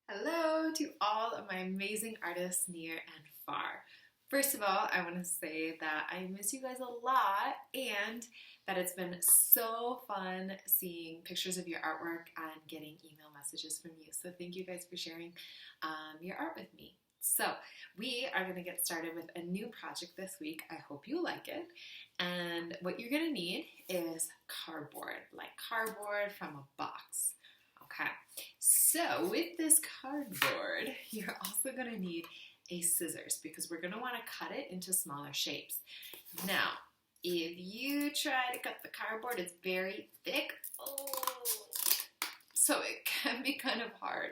Hello to all of my amazing artists near and far. First of all, I want to say that I miss you guys a lot and that it's been so fun seeing pictures of your artwork and getting email messages from you. So thank you guys for sharing your art with me. So we are going to get started with a new project this week. I hope you like it. And what you're going to need is cardboard, like cardboard from a box. Okay, so with this cardboard, you're also going to need a scissors because we're going to want to cut it into smaller shapes. Now, if you try to cut the cardboard, it's very thick. Oh, so it can be kind of hard.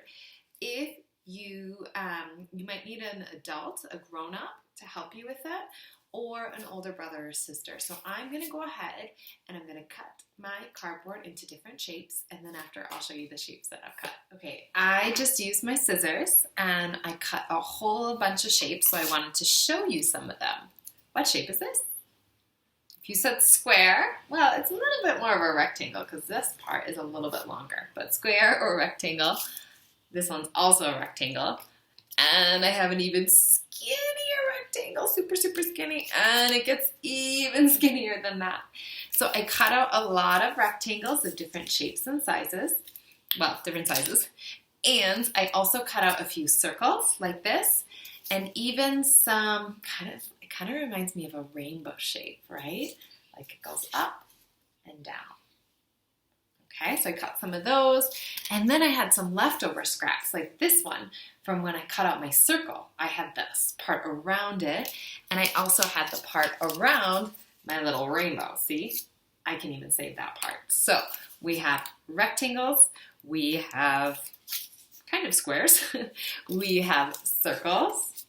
If you might need an adult, a grown-up, to help you with that, or an older brother or sister. So I'm going to go ahead and I'm going to cut my cardboard into different shapes, and then after I'll show you the shapes that I've cut. Okay, I just used my scissors and I cut a whole bunch of shapes, so I wanted to show you some of them. What shape is this? If you said square, well, it's a little bit more of a rectangle because this part is a little bit longer, but square or rectangle. This one's also a rectangle. And I have an even skinnier rectangle, super, super skinny, and it gets even skinnier than that. So I cut out a lot of rectangles of different shapes and sizes, well, different sizes, and I also cut out a few circles like this, and even some it kind of reminds me of a rainbow shape, right? Like it goes up and down. Okay, so I cut some of those, and then I had some leftover scraps, like this one from when I cut out my circle. I had this part around it, and I also had the part around my little rainbow. See, I can even save that part. So we have rectangles, we have kind of squares, we have circles,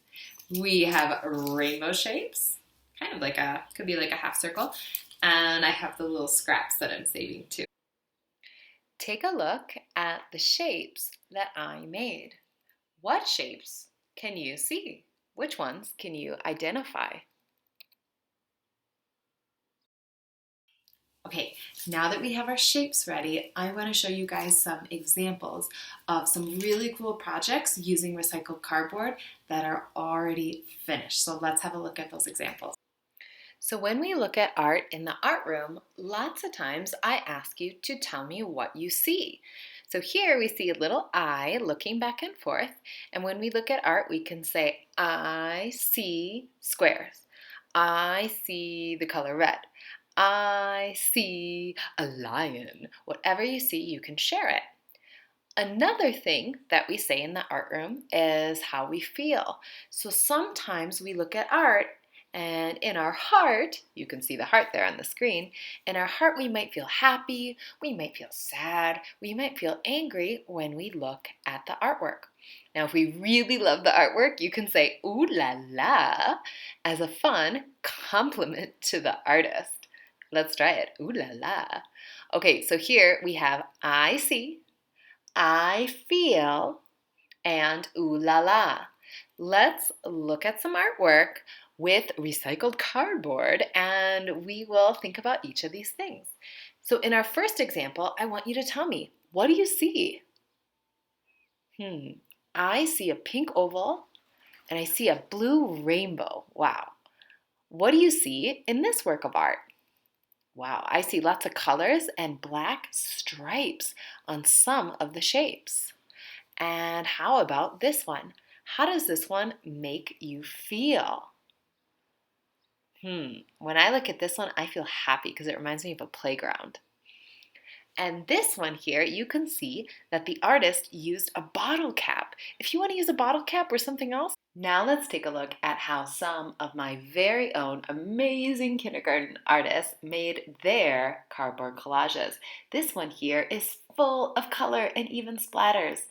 we have rainbow shapes, kind of like could be like a half circle, and I have the little scraps that I'm saving too. Take a look at the shapes that I made. What shapes can you see? Which ones can you identify? Okay, now that we have our shapes ready, I want to show you guys some examples of some really cool projects using recycled cardboard that are already finished. So let's have a look at those examples. So when we look at art in the art room, lots of times I ask you to tell me what you see. So here we see a little eye looking back and forth, and when we look at art, we can say, I see squares. I see the color red. I see a lion. Whatever you see, you can share it. Another thing that we say in the art room is how we feel. So sometimes we look at art and in our heart, you can see the heart there on the screen, in our heart we might feel happy, we might feel sad, we might feel angry when we look at the artwork. Now if we really love the artwork, you can say ooh la la as a fun compliment to the artist. Let's try it, ooh la la. Okay, so here we have I see, I feel, and ooh la la. Let's look at some artwork with recycled cardboard and we will think about each of these things. So in our first example, I want you to tell me, what do you see? I see a pink oval and I see a blue rainbow. Wow. What do you see in this work of art? Wow, I see lots of colors and black stripes on some of the shapes. And how about this one? How does this one make you feel? When I look at this one, I feel happy because it reminds me of a playground. And this one here, you can see that the artist used a bottle cap. If you want to use a bottle cap or something else. Now let's take a look at how some of my very own amazing kindergarten artists made their cardboard collages. This one here is full of color and even splatters.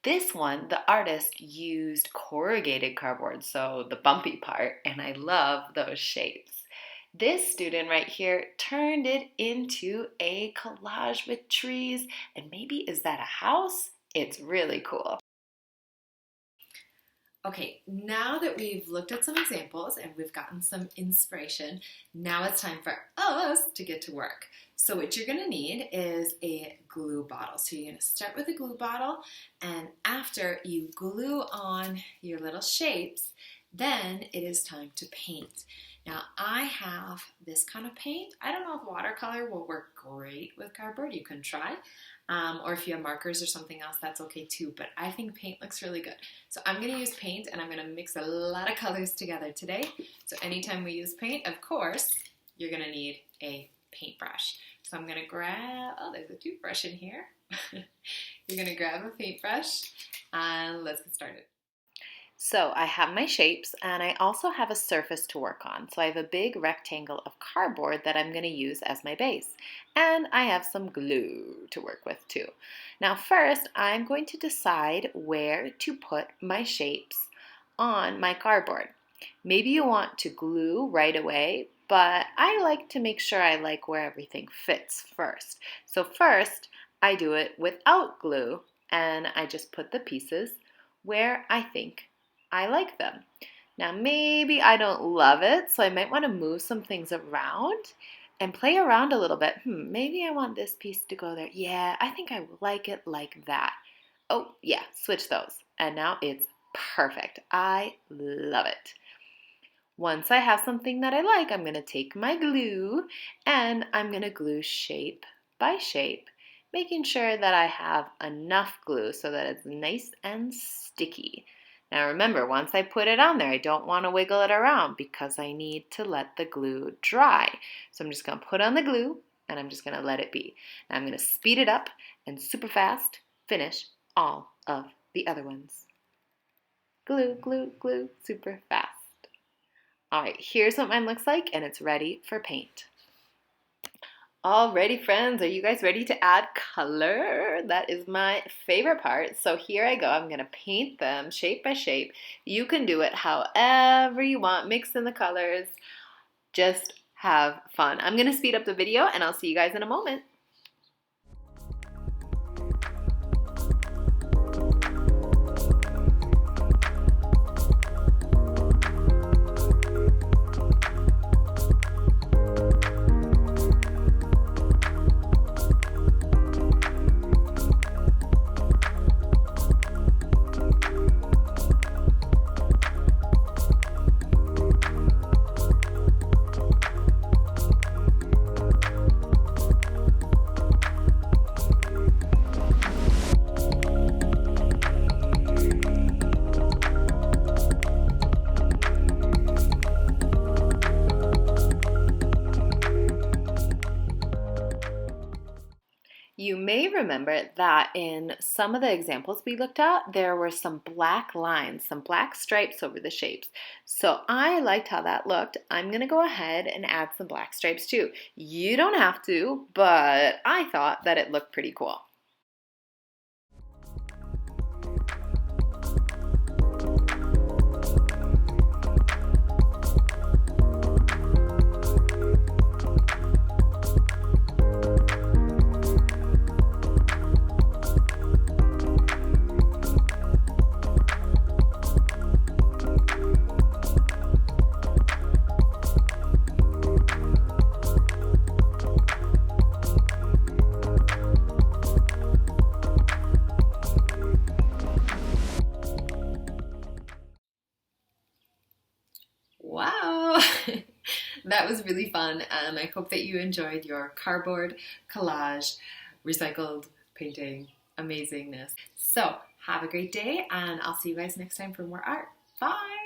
This one, the artist used corrugated cardboard, so the bumpy part, and I love those shapes. This student right here turned it into a collage with trees, and maybe is that a house? It's really cool. Okay, now that we've looked at some examples and we've gotten some inspiration, now it's time for us to get to work. So what you're gonna need is a glue bottle. So you're gonna start with a glue bottle, and after you glue on your little shapes, then it is time to paint. Now I have this kind of paint. I don't know if watercolor will work great with cardboard. You can try. Or if you have markers or something else, that's okay too. But I think paint looks really good. So I'm going to use paint, and I'm going to mix a lot of colors together today. So anytime we use paint, of course, you're going to need a paintbrush. So I'm going to grab, oh, there's a toothbrush in here. You're going to grab a paintbrush, and let's get started. So I have my shapes, and I also have a surface to work on. So I have a big rectangle of cardboard that I'm going to use as my base. And I have some glue to work with too. Now first, I'm going to decide where to put my shapes on my cardboard. Maybe you want to glue right away, but I like to make sure I like where everything fits first. So first, I do it without glue, and I just put the pieces where I think I like them. Now maybe I don't love it, so I might want to move some things around and play around a little bit. Maybe I want this piece to go there. Yeah, I think I like it like that. Oh yeah, switch those. And now it's perfect. I love it. Once I have something that I like, I'm going to take my glue and I'm going to glue shape by shape, making sure that I have enough glue so that it's nice and sticky. Now remember, once I put it on there, I don't want to wiggle it around because I need to let the glue dry. So I'm just going to put on the glue and I'm just going to let it be. Now I'm going to speed it up and super fast finish all of the other ones. Glue, glue, glue, super fast. All right, here's what mine looks like, and it's ready for paint. Alrighty, friends, are you guys ready to add color? That is my favorite part. So here I go. I'm going to paint them shape by shape. You can do it however you want. Mix in the colors. Just have fun. I'm going to speed up the video, and I'll see you guys in a moment. You may remember that in some of the examples we looked at, there were some black lines, some black stripes over the shapes. So I liked how that looked. I'm going to go ahead and add some black stripes too. You don't have to, but I thought that it looked pretty cool. Wow, that was really fun, and I hope that you enjoyed your cardboard collage, recycled painting amazingness. So have a great day, and I'll see you guys next time for more art. Bye!